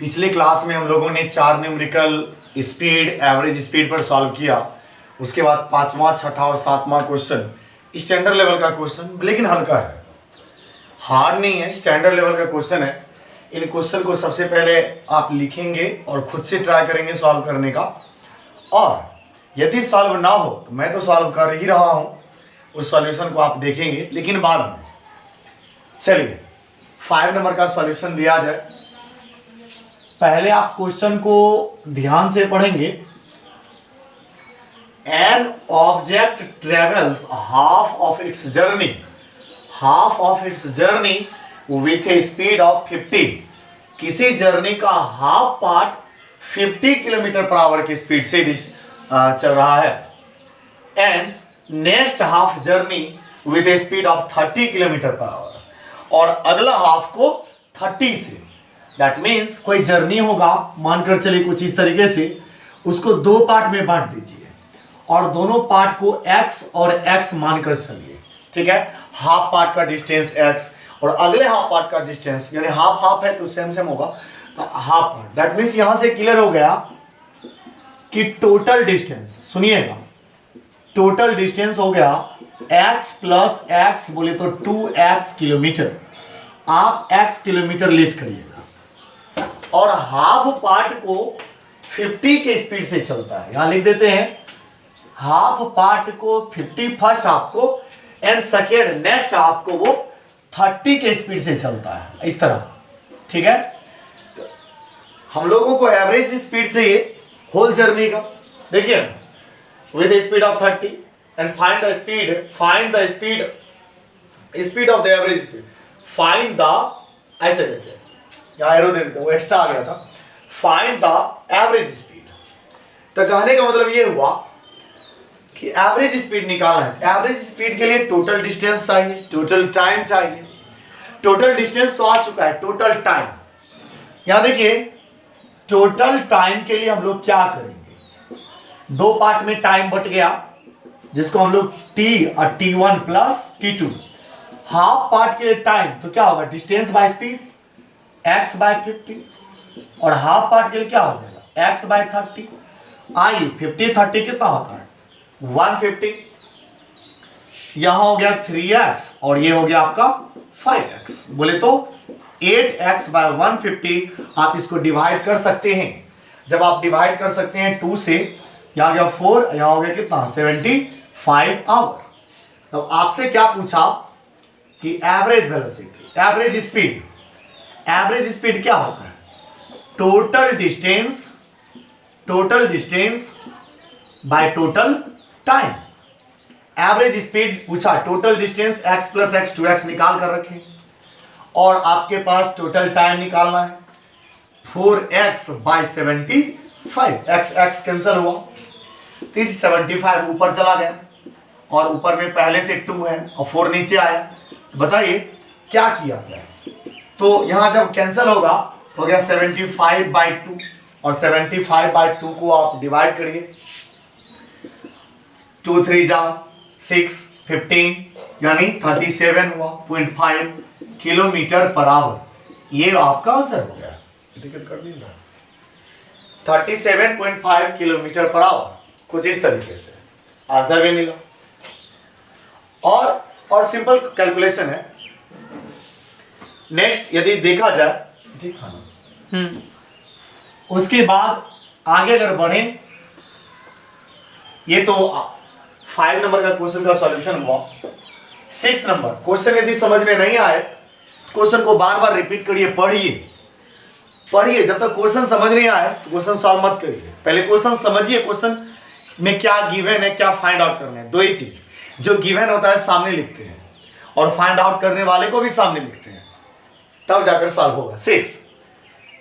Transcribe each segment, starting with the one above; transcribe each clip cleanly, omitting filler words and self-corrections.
पिछले क्लास में हम लोगों ने 4 न्यूमेरिकल स्पीड, एवरेज स्पीड पर सॉल्व किया। उसके बाद 5वां, 6ठा और 7वां क्वेश्चन स्टैंडर्ड लेवल का क्वेश्चन, लेकिन हल्का है, हार्ड नहीं है, स्टैंडर्ड लेवल का क्वेश्चन है। इन क्वेश्चन को सबसे पहले आप लिखेंगे और खुद से ट्राई करेंगे सॉल्व करने का, और यदि सॉल्व ना हो तो मैं तो सॉल्व कर ही रहा हूँ, उस सॉल्यूशन को आप देखेंगे लेकिन बाद में। चलिए 5 नंबर का सॉल्यूशन दिया जाए। पहले आप क्वेश्चन को ध्यान से पढ़ेंगे। An object travels half of its journey with a speed of 50। किसी जर्नी का half part 50 kilometre per our की स्पीड से चल रहा है, and next half journey with a speed of 30 kilometre per our, और अगला हाफ को 30 से। दैट मीन्स कोई जर्नी होगा, मानकर चलिए कुछ इस तरीके से, उसको 2 पार्ट में बांट दीजिए और दोनों पार्ट को x और x मानकर चलिए, ठीक है। हाफ पार्ट का डिस्टेंस x और अगले हाफ पार्ट का डिस्टेंस, यानी हाफ हाफ है तो सेम होगा, तो हाफ पार्ट। दैट मीन्स यहां से क्लियर हो गया कि टोटल डिस्टेंस, सुनिएगा, टोटल डिस्टेंस हो गया x प्लस x बोले तो 2x किलोमीटर। आप x किलोमीटर लेट करिएगा, और हाफ पार्ट को 50 के स्पीड से चलता है। यहां लिख देते हैं हाफ पार्ट को 50 फर्स्ट हाफ को, एंड सेकेंड नेक्स्ट हाफ को वो 30 के स्पीड से चलता है, इस तरह, ठीक है। तो हम लोगों को एवरेज स्पीड चाहिए होल जर्नी का। देखिए with a speed of 30 and find the speed of the average speed, find the, ऐसे देखिए यहाँ एरो दे देते हैं, वो एक्स्ट्रा आ गया था, find the average speed। तो कहने का मतलब ये हुआ कि एवरेज स्पीड निकालना है। एवरेज स्पीड के लिए टोटल डिस्टेंस चाहिए, टोटल टाइम चाहिए। टोटल डिस्टेंस तो आ चुका है, टोटल टाइम, यहाँ देखिए टोटल टाइम के लिए हम लोग क्या करेंगे, 2 पार्ट में टाइम बट गया, जिसको हम लोग t और t1 plus t2। Half part के लिए टाइम तो क्या होगा, distance by speed x by 50, और हाफ पार्ट के लिए क्या हो जाएगा, x बाय 30। आइए 50 30 कितना होता है, 150। यहां हो गया 3x और ये हो गया आपका 5x, बोले तो 8x बाय 150। आप इसको डिवाइड कर सकते हैं। जब आप डिवाइड कर सकते हैं 2 से, यहाँ गया 4, यहाँ हो गया कितना, 75 आवर। तो आपसे क्या पूछा कि एवरेज वेलोसिटी, एवरेज स्पीड क्या होता है, total distance by total time. Average speed पूछा, total distance x plus x 2x निकाल कर रखें, और आपके पास टोटल टाइम निकालना है 4x बाय 75। x कैंसिल हुआ, 75 ऊपर चला गया, और ऊपर में पहले से 2 है और 4 नीचे आया। बताइए क्या किया जाए। तो यहां जब कैंसिल होगा तो हो गया 75 बाय 2, और 75 बाय 2 को आप डिवाइड करिए, 2 3 जा 6 15, यानी 37 हुआ 0.5 किलोमीटर पर आवर। ये आपका आंसर हो गया, 37.5 किलोमीटर पर आवर। कुछ इस तरीके से आंसर भी मिला, और सिंपल कैलकुलेशन है। नेक्स्ट यदि देखा जाए, ठीक है, उसके बाद आगे अगर बढ़े, ये तो 5 नंबर का क्वेश्चन का सॉल्यूशन हुआ। 6 नंबर क्वेश्चन यदि समझ में नहीं आए, क्वेश्चन को बार बार रिपीट करिए, पढ़िए। जब तक क्वेश्चन समझ नहीं आए तो क्वेश्चन सॉल्व मत करिए, पहले क्वेश्चन समझिए, क्वेश्चन में क्या गिवन है, क्या फाइंड आउट करना है। 2 ही चीज, जो गिवन होता है सामने लिखते हैं, और फाइंड आउट करने वाले को भी सामने लिखते हैं, तब जाकर सॉल्व होगा। 6,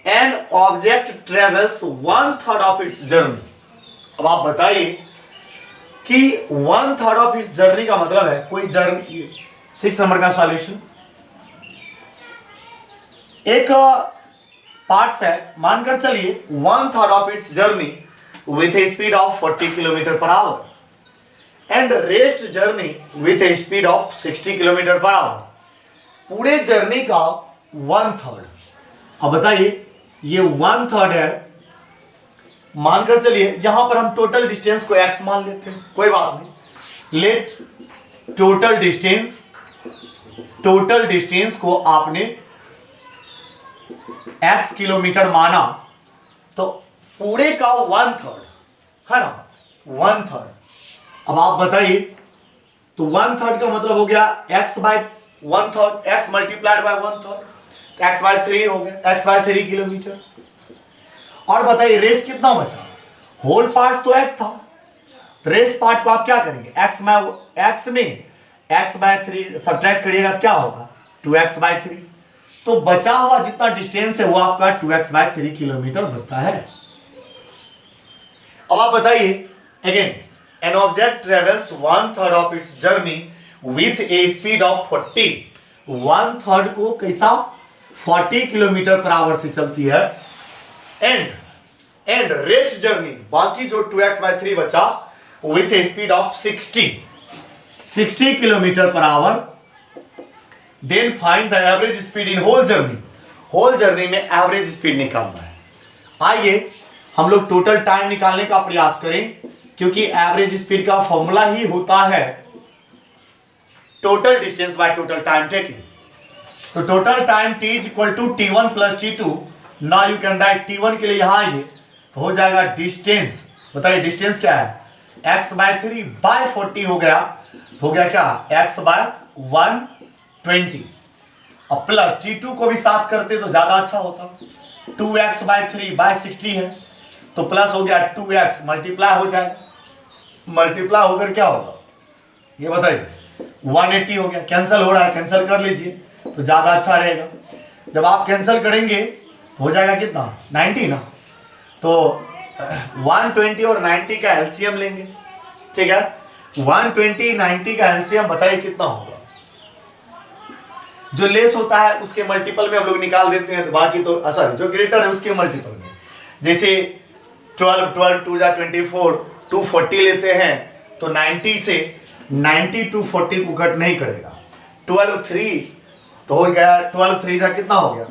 an object travels 1/3 of its journey. अब आप बताइए कि 1/3 ऑफ इट्स जर्नी का मतलब है कोई जर्नी। 6 नंबर का सॉल्यूशन, एक पार्ट्स है, मानकर चलिए 1/3 of its journey with a speed of 40 kilometre per our and rest journey with a speed of 60 kilometre per our. पूरे जर्नी का 1/3। अब बताइए ये 1/3 है, मानकर चलिए यहां पर हम टोटल डिस्टेंस को x मान लेते हैं, कोई बात नहीं। लेट टोटल डिस्टेंस को आपने x किलोमीटर माना, तो पूरे का 1/3 है ना, 1/3। अब आप बताइए, तो 1/3 का मतलब हो गया x/1/3, x multiplied by 1/3, x/3 हो गया, x/3 किलोमीटर। और बताइए रेस्ट कितना बचा, होल पार्ट तो x था, रेस्ट पार्ट को आप क्या करेंगे, x में x/3 सब्ट्रैक्ट करिएगा तो क्या होगा 2x/3, तो बचा हुआ जितना डिस्टेंस है वो आपका 2x/3 किलोमीटर बचता है। अब आप बताइए again, an object travels 1/3 of its journey with a speed of 40, 1/3 को कैसा 40 किलोमीटर पर आवर से चलती है, एंड रेस्ट जर्नी बाकी जो 2x/3 बचा with a speed of 60 kilometre per hour, then find the average speed in whole journey में average speed निकालना है। आइए हम लोग टोटल टाइम निकालने का प्रयास करें, क्योंकि एवरेज स्पीड का फॉर्मूला ही होता है total distance by total time taking. तो total time t is equal to t1 plus t2। Now you can write t1 के लिए यहां आइए तो हो जाएगा डिस्टेंस, बताइए डिस्टेंस क्या है, x/3/40 हो गया, तो हो गया क्या x/120। अब प्लस t2 को भी साथ करते तो ज्यादा अच्छा होता, 2x/3/60 है, तो प्लस हो गया 2x, मल्टीप्लाई हो जाएगा, मल्टीप्लाई होकर क्या होगा ये बताइए 180 हो गया, कैंसिल हो रहा है, कैंसिल कर लीजिए तो ज्यादा अच्छा रहेगा। जब आप कैंसिल करेंगे हो जाएगा कितना 90 ना, तो 120 और 90 का एलसीएम लेंगे, ठीक है, 120 90 का एलसीएम बताइए कितना होगा, जो लेस होता है उसके मल्टीपल में हम लोग निकाल देते हैं, तो बाकी तो सॉरी जो ग्रेटर है उसके मल्टीपल में, जैसे 12 2 जा 24, 240 लेते हैं तो 90 से 90 240 को कट नहीं करेगा, 12 3 तो हो गया, 12 3 जा कितना हो गया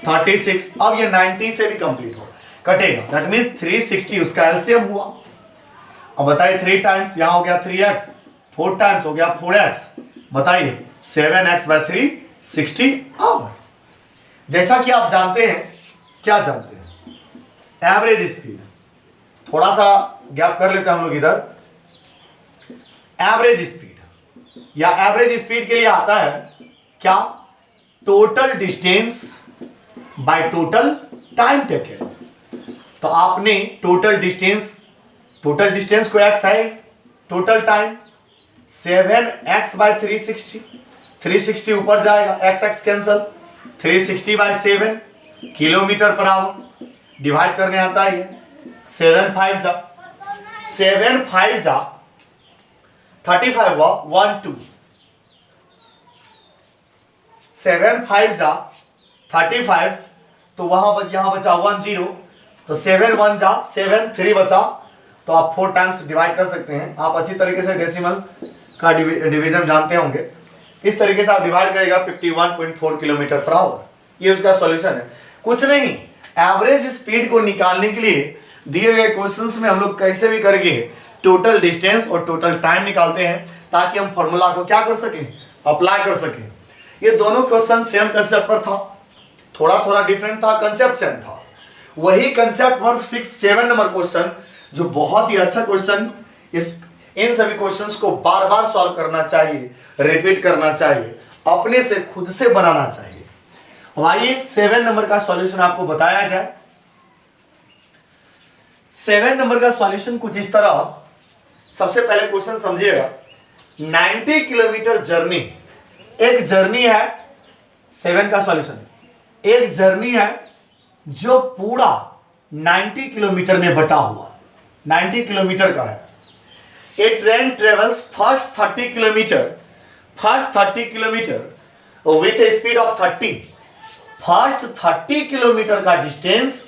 36। अब ये 90 से भी कंप्लीट हो कटेगा, दैट मींस 360 उसका एलसीएम हुआ। अब बताइए 3 टाइम्स यहाँ हो गया 3x, 4 टाइम्स हो गया 4x, बताइए 7x/3 60 आवर। जैसा कि आप जानते हैं, क्या जानते हैं, एवरेज स्पीड, थोड़ा सा गैप कर लेते हैं हम लोग इधर, एवरेज स्पीड या एवरेज स्पीड के लिए आता है क्या, total distance by total time taken. तो आपने टोटल डिस्टेंस को x है, टोटल टाइम 7x/360, 360 ऊपर जाएगा, x cancel, 360/7 kilometre per our, divide करने आता है 7 5 जा 35 हुआ 1 2, 7 5 जा 35, तो वहां यहां बचा 1 0, तो 7 1 जा 7, 3 बचा, तो आप 4 टाइम्स डिवाइड कर सकते हैं। आप अच्छी तरीके से डेसिमल का डिवीजन जानते होंगे, इस तरीके से आप डिवाइड करेगा 51.4 किलोमीटर पर आवर, ये उसका सॉल्यूशन है। कुछ नहीं, एवरेज स्पीड को निकालने के लिए दिए गए क्वेश्चंस में हम लोग कैसे भी करके टोटल डिस्टेंस और टोटल टाइम निकालते हैं, ताकि हम फॉर्मूला को क्या कर सकें, अप्लाई कर सकें। ये दोनों क्वेश्चन सेम कंसेप्ट पर था, थोड़ा थोड़ा डिफरेंट था, कंसेप्ट सेम था। वही कंसेप्ट पर 6 7 नंबर क्वेश्चन जो बहुत ही अच्छा क्वेश्चन, इन सभी क्वेश्चंस को बार बार सॉल्व करना चाहिए, रिपीट करना चाहिए, अपने से खुद से बनाना चाहिए। अब आइए 7 नंबर का सॉल्यूशन आपको बताया जाए। 7 नंबर का सॉल्यूशन कुछ इस तरह, सबसे पहले क्वेश्चन समझिएगा, 90 किलोमीटर जर्नी, एक जर्नी है, 7 का सॉल्यूशन, एक जर्नी है जो पूरा 90 किलोमीटर में बटा हुआ, 90 किलोमीटर का है। A train travels first 30 kilometre with a speed of 30, first 30 kilometre का डिस्टेंस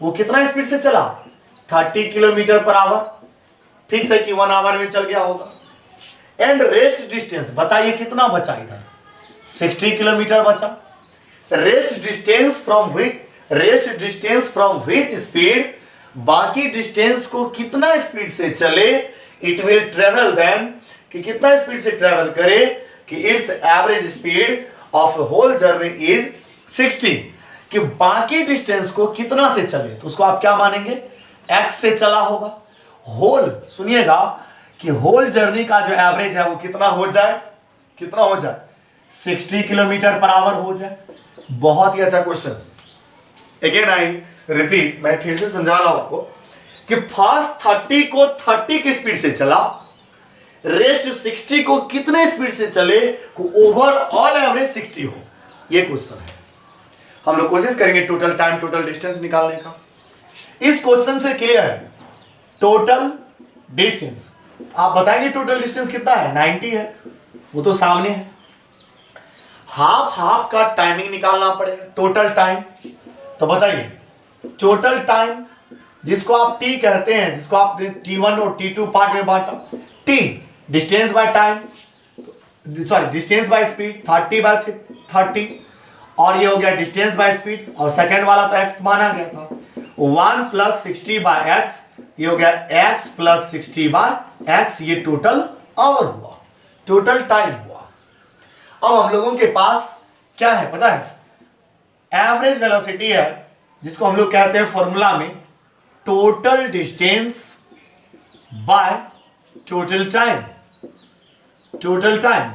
वो कितना स्पीड से चला, 30 किलोमीटर पर आवर, फिक्स है कि 1 आवर में चल गया होगा। एंड रेस्ट डिस्टेंस बताइए कितना बचा, इधर 60 किलोमीटर बचा। Rest distance from rest distance from which speed, बाकी डिस्टेंस को कितना स्पीड से चले, इट विल ट्रेवल देन, कि कितना स्पीड से ट्रेवल करे, कि its average speed of whole journey is 60, कि बाकी डिस्टेंस को कितना से चले, तो उसको आप क्या मानेंगे, x से चला होगा। होल सुनिएगा कि होल जर्नी का जो एवरेज है वो कितना हो जाए, कितना हो जाए, 60 किलोमीटर पर आवर हो जाए। बहुत ही अच्छा क्वेश्चन। अगेन आई रिपीट, मैं फिर से समझा रहा हूं आपको कि फर्स्ट 30 को 30 की स्पीड से चला, रेस्ट 60 को कितने स्पीड से चले को ओवरऑल एवरेज 60 हो। ये क्वेश्चन है। हम लोग कोशिश करेंगे टोटल टाइम टोटल डिस्टेंस निकालने का। इस क्वेश्चन से क्लियर है टोटल डिस्टेंस। आप बताएंगे टोटल डिस्टेंस कितना है, 90 है, वो तो सामने है। हाफ हाफ का टाइमिंग निकालना पड़ेगा, टोटल टाइम। तो बताइए टोटल टाइम जिसको आप टी कहते हैं, जिसको आप T1 और T2 पार्ट में बांटा, T distance by time, sorry distance by speed 30 by 30, और ये हो गया डिस्टेंस बाय स्पीड, और सेकेंड वाला तो एक्स माना गया था 1 + 60 बाय एक्स, ये हो गया x + 60 बाय एक्स, ये टोटल आवर हुआ, टोटल टाइम हुआ। अब हम लोगों के पास क्या है पता है, एवरेज वेलोसिटी है, जिसको हम लोग कहते हैं फॉर्मूला में total distance by total time, total time.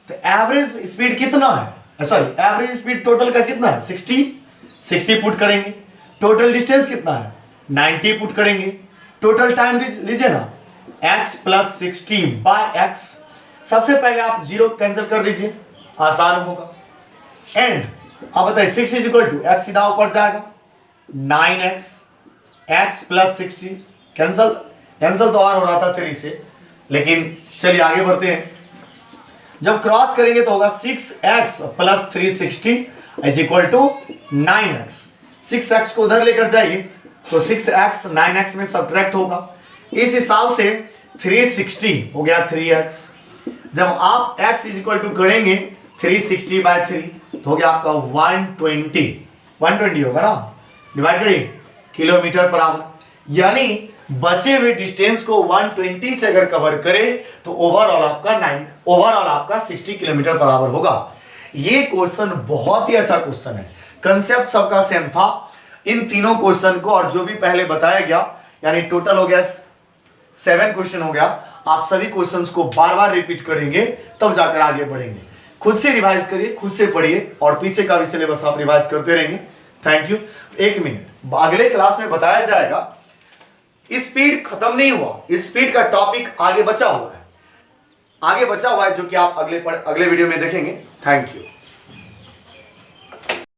तो एवरेज स्पीड कितना है, सॉरी एवरेज स्पीड टोटल का कितना है, 60 पुट करेंगे। टोटल डिस्टेंस कितना है, 90 पुट करेंगे। टोटल टाइम लीजिए ना, x + 60 बाय एक्स। सबसे पहले आप 0 कैंसिल कर दीजिए, आसान होगा। एंड अब बताइए 6 = x, सीधा ऊपर जाएगा 9x, x + 60 कैंसिल, कैंसिल तो और हो रहा था 3 से, लेकिन चलिए आगे बढ़ते हैं। जब क्रॉस करेंगे तो होगा 6x + 360 = 9x। 6x को उधर लेकर जाइए तो 6x 9x में सब्ट्रैक्ट होगा। इस हिसाब से 360 हो गया 3x। जब आप x = करेंगे 360 बाय 3 तो हो गया आपका 120 होगा ना, डिवाइड करिए किलोमीटर पर आवर। यानी बचे हुए डिस्टेंस को 120 से अगर कवर करे तो ओवरऑल आपका 60 किलोमीटर पर आवर होगा। ये क्वेश्चन बहुत ही अच्छा क्वेश्चन है, कंसेप्ट सबका सेम था। इन तीनों क्वेश्चन को और जो भी पहले बताया गया, यानी टोटल हो गया 7 क्वेश्चन हो गया। आप सभी क्वेश्चंस को बार बार रिपीट करेंगे तब जाकर आगे बढ़ेंगे। खुद से रिवाइज करिए, खुद से पढ़िए, और पीछे का भी सिलेबस आप रिवाइज करते रहेंगे। Thank you. 1 मिनट, अगले क्लास में बताया जाएगा। स्पीड खत्म नहीं हुआ, स्पीड का टॉपिक आगे बचा हुआ है, जो कि आप अगले वीडियो में देखेंगे। Thank you.